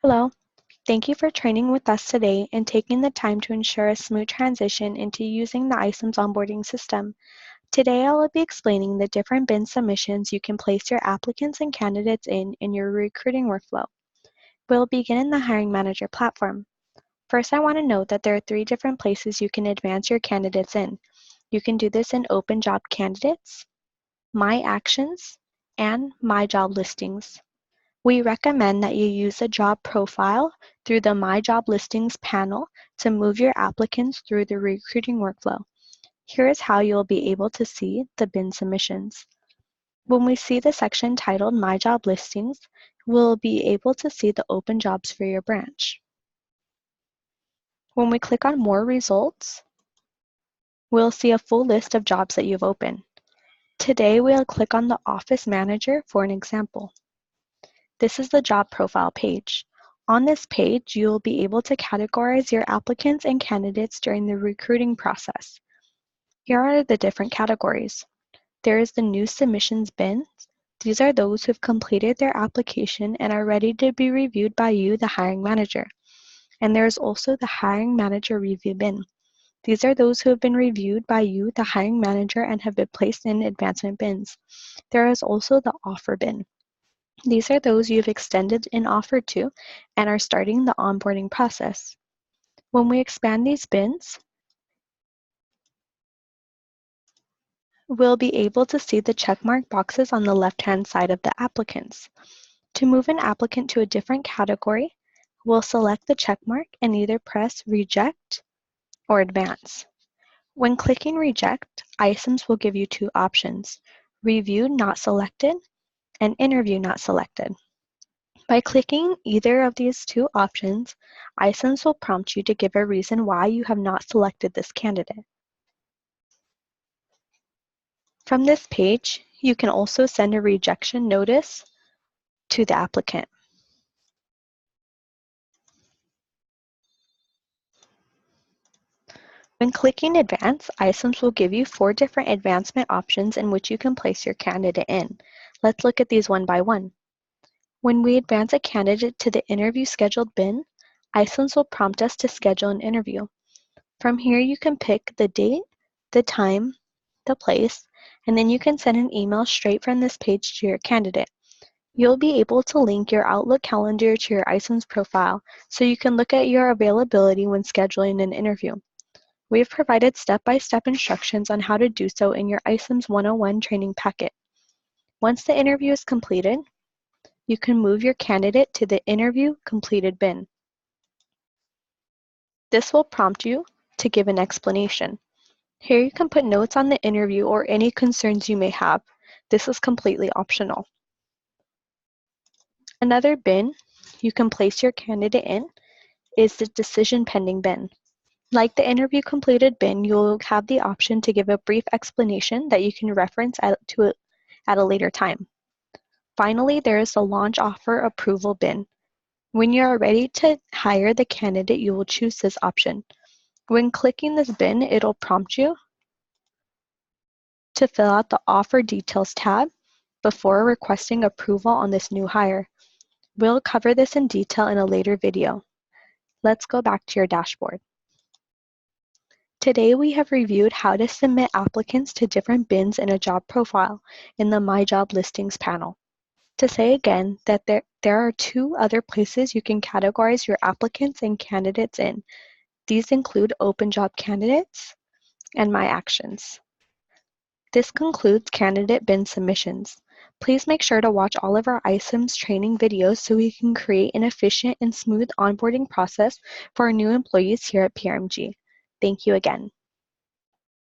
Hello, thank you for training with us today and taking the time to ensure a smooth transition into using the iCIMS onboarding system. Today I will be explaining the different bin submissions you can place your applicants and candidates in your recruiting workflow. We'll begin in the Hiring Manager platform. First, I want to note that there are 3 different places you can advance your candidates in. You can do this in Open Job Candidates, My Actions, and My Job Listings. We recommend that you use a job profile through the My Job Listings panel to move your applicants through the recruiting workflow. Here is how you'll be able to see the bin submissions. When we see the section titled My Job Listings, we'll be able to see the open jobs for your branch. When we click on More Results, we'll see a full list of jobs that you've opened. Today we'll click on the Office Manager for an example. This is the job profile page. On this page, you will be able to categorize your applicants and candidates during the recruiting process. Here are the different categories. There is the new submissions bin. These are those who have completed their application and are ready to be reviewed by you, the hiring manager. And there is also the hiring manager review bin. These are those who have been reviewed by you, the hiring manager, and have been placed in advancement bins. There is also the offer bin. These are those you've extended an offer to and are starting the onboarding process. When we expand these bins, we'll be able to see the checkmark boxes on the left-hand side of the applicants. To move an applicant to a different category, we'll select the checkmark and either press Reject or Advance. When clicking Reject, iCIMS will give you 2 options: Review Not Selected and Interview Not Selected. By clicking either of these 2 options, iCIMS will prompt you to give a reason why you have not selected this candidate. From this page, you can also send a rejection notice to the applicant. When clicking Advance, iCIMS will give you 4 different advancement options in which you can place your candidate in. Let's look at these one by one. When we advance a candidate to the Interview Scheduled bin, iCIMS will prompt us to schedule an interview. From here, you can pick the date, the time, the place, and then you can send an email straight from this page to your candidate. You'll be able to link your Outlook calendar to your iCIMS profile so you can look at your availability when scheduling an interview. We have provided step-by-step instructions on how to do so in your iCIMS 101 training packet. Once the interview is completed, you can move your candidate to the Interview Completed bin. This will prompt you to give an explanation. Here you can put notes on the interview or any concerns you may have. This is completely optional. Another bin you can place your candidate in is the Decision Pending bin. Like the Interview Completed bin, you'll have the option to give a brief explanation that you can reference at a later time. Finally, there is the Launch Offer Approval bin. When you are ready to hire the candidate, you will choose this option. When clicking this bin, it'll prompt you to fill out the Offer Details tab before requesting approval on this new hire. We'll cover this in detail in a later video. Let's go back to your dashboard. Today we have reviewed how to submit applicants to different bins in a job profile in the My Job Listings panel. To say again that there are 2 other places you can categorize your applicants and candidates in. These include Open Job Candidates and My Actions. This concludes candidate bin submissions. Please make sure to watch all of our iCIMS training videos so we can create an efficient and smooth onboarding process for our new employees here at PRMG. Thank you again.